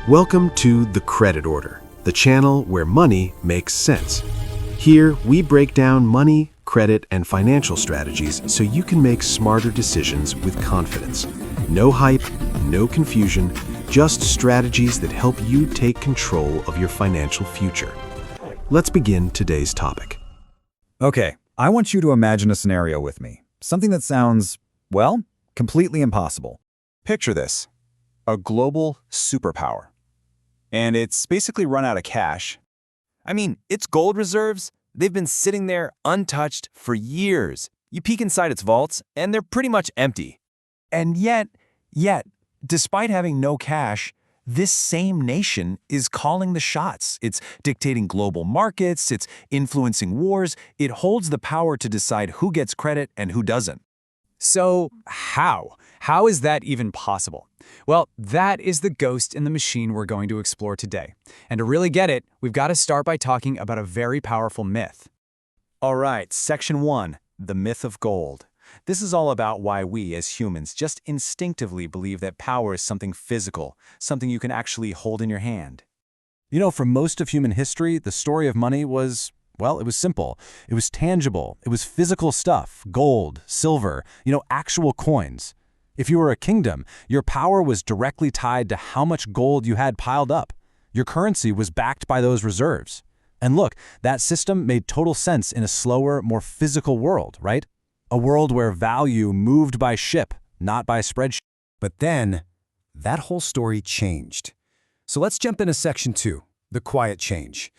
Welcome to The Credit Order, the channel where money makes sense. Here, we break down money, credit, and financial strategies so you can make smarter decisions with confidence. No hype, no confusion, just strategies that help you take control of your financial future. Let's begin today's topic. Okay, I want you to imagine a scenario with me. Something that sounds, well, completely impossible. Picture this: a global superpower. And it's basically run out of cash. I mean, its gold reserves, they've been sitting there untouched for years. You peek inside its vaults, and they're pretty much empty. And yet, despite having no cash, this same nation is calling the shots. It's dictating global markets, it's influencing wars, it holds the power to decide who gets credit and who doesn't. So how? How is that even possible? Well, that is the ghost in the machine we're going to explore today. And to really get it, we've got to start by talking about a very powerful myth. All right, Section 1, the myth of gold. This is all about why we, as humans, just instinctively believe that power is something physical, something you can actually hold in your hand. You know, for most of human history, the story of money was, well, it was simple. It was tangible. It was physical stuff: gold, silver, actual coins. If you were a kingdom, your power was directly tied to how much gold you had piled up. Your currency was backed by those reserves. And look, that system made total sense in a slower, more physical world, right? A world where value moved by ship, not by spreadsheet. But then, that whole story changed. So let's jump into Section 2, the quiet change.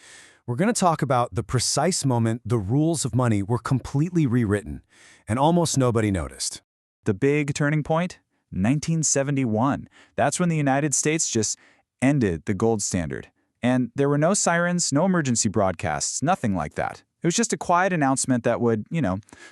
We're going to talk about the precise moment the rules of money were completely rewritten, and almost nobody noticed. The big turning point? 1971. That's when the United States just ended the gold standard. And there were no sirens, no emergency broadcasts, nothing like that. It was just a quiet announcement that would,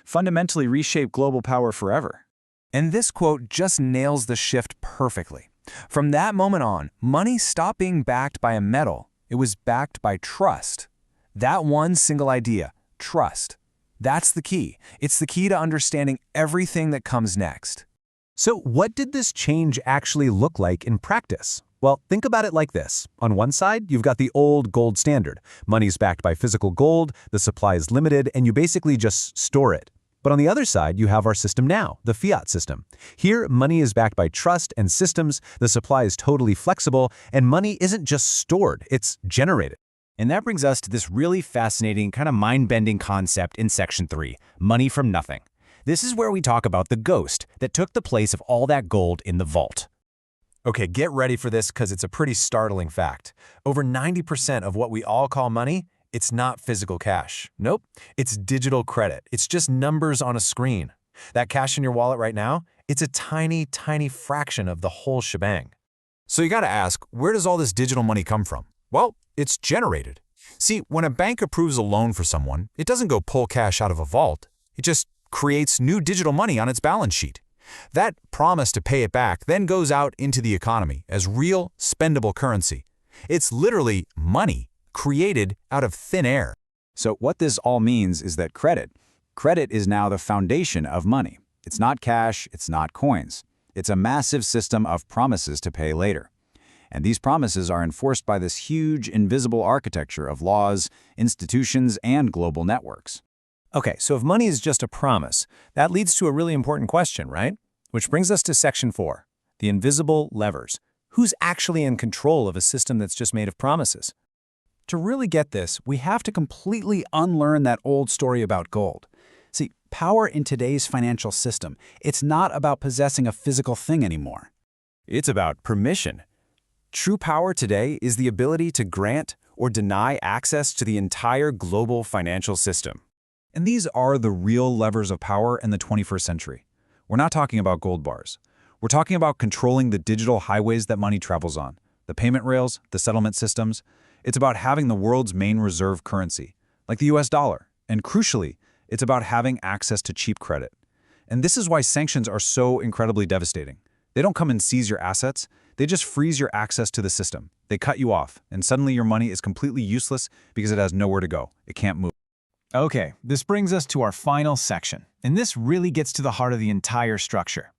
fundamentally reshape global power forever. And this quote just nails the shift perfectly. From that moment on, money stopped being backed by a metal. It was backed by trust. That one single idea, trust. That's the key. It's the key to understanding everything that comes next. So what did this change actually look like in practice? Well, think about it like this. On one side, you've got the old gold standard. Money's backed by physical gold, the supply is limited, and you basically just store it. But on the other side, you have our system now, the fiat system. Here, money is backed by trust and systems, the supply is totally flexible, and money isn't just stored, it's generated. And that brings us to this really fascinating, kind of mind-bending concept in Section 3, money from nothing. This is where we talk about the ghost that took the place of all that gold in the vault. Okay, get ready for this because it's a pretty startling fact. Over 90% of what we all call money, it's not physical cash. Nope, it's digital credit. It's just numbers on a screen. That cash in your wallet right now, it's a tiny, tiny fraction of the whole shebang. So you gotta ask, where does all this digital money come from? Well, it's generated. See, when a bank approves a loan for someone, it doesn't go pull cash out of a vault. It just creates new digital money on its balance sheet. That promise to pay it back then goes out into the economy as real, spendable currency. It's literally money created out of thin air. So what this all means is that credit is now the foundation of money. It's not cash, it's not coins. It's a massive system of promises to pay later. And these promises are enforced by this huge, invisible architecture of laws, institutions, and global networks. Okay, so if money is just a promise, that leads to a really important question, right? Which brings us to Section 4, the invisible levers. Who's actually in control of a system that's just made of promises? To really get this, we have to completely unlearn that old story about gold. See, power in today's financial system, it's not about possessing a physical thing anymore. It's about permission. True power today is the ability to grant or deny access to the entire global financial system. And these are the real levers of power in the 21st century. We're not talking about gold bars. We're talking about controlling the digital highways that money travels on, the payment rails, the settlement systems. It's about having the world's main reserve currency, like the US dollar. And crucially, it's about having access to cheap credit. And this is why sanctions are so incredibly devastating. They don't come and seize your assets. They just freeze your access to the system. They cut you off, and suddenly your money is completely useless because it has nowhere to go. It can't move. Okay, this brings us to our final section, and this really gets to the heart of the entire structure.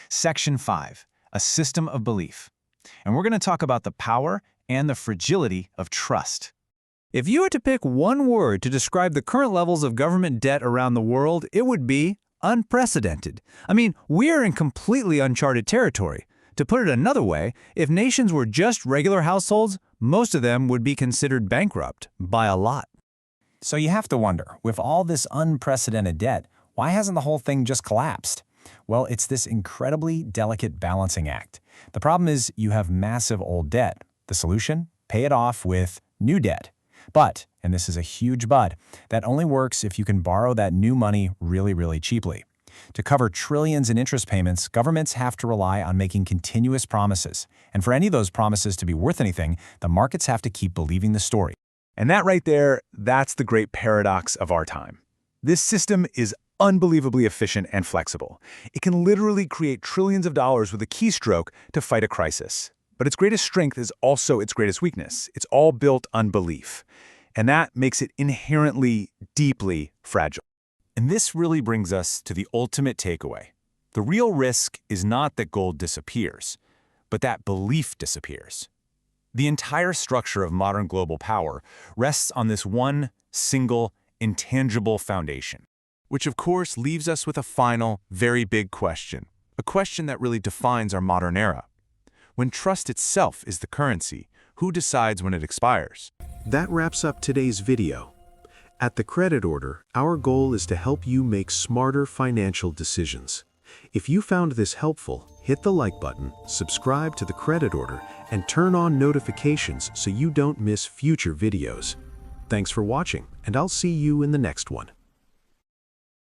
Section 5, a system of belief. And we're going to talk about the power and the fragility of trust. If you had to pick one word to describe the current levels of government debt around the world, it would be unprecedented. I mean, we're in completely uncharted territory. To put it another way, if nations were just regular households, most of them would be considered bankrupt by a lot. So you have to wonder, with all this unprecedented debt, why hasn't the whole thing just collapsed? Well, it's this incredibly delicate balancing act. The problem is you have massive old debt. The solution? Pay it off with new debt. But, and this is a huge but, that only works if you can borrow that new money really, really cheaply. To cover trillions in interest payments, governments have to rely on making continuous promises. And for any of those promises to be worth anything, the markets have to keep believing the story. And that right there, that's the great paradox of our time. This system is unbelievably efficient and flexible. It can literally create trillions of dollars with a keystroke to fight a crisis. But its greatest strength is also its greatest weakness. It's all built on belief. And that makes it inherently, deeply fragile. And this really brings us to the ultimate takeaway. The real risk is not that gold disappears, but that belief disappears. The entire structure of modern global power rests on this one single, intangible foundation. Which of course leaves us with a final, very big question. A question that really defines our modern era. When trust itself is the currency, who decides when it expires? That wraps up today's video. At the Credit Order, our goal is to help you make smarter financial decisions. If you found this helpful, hit the like button, subscribe to the Credit Order, and turn on notifications so you don't miss future videos. Thanks for watching, and I'll see you in the next one.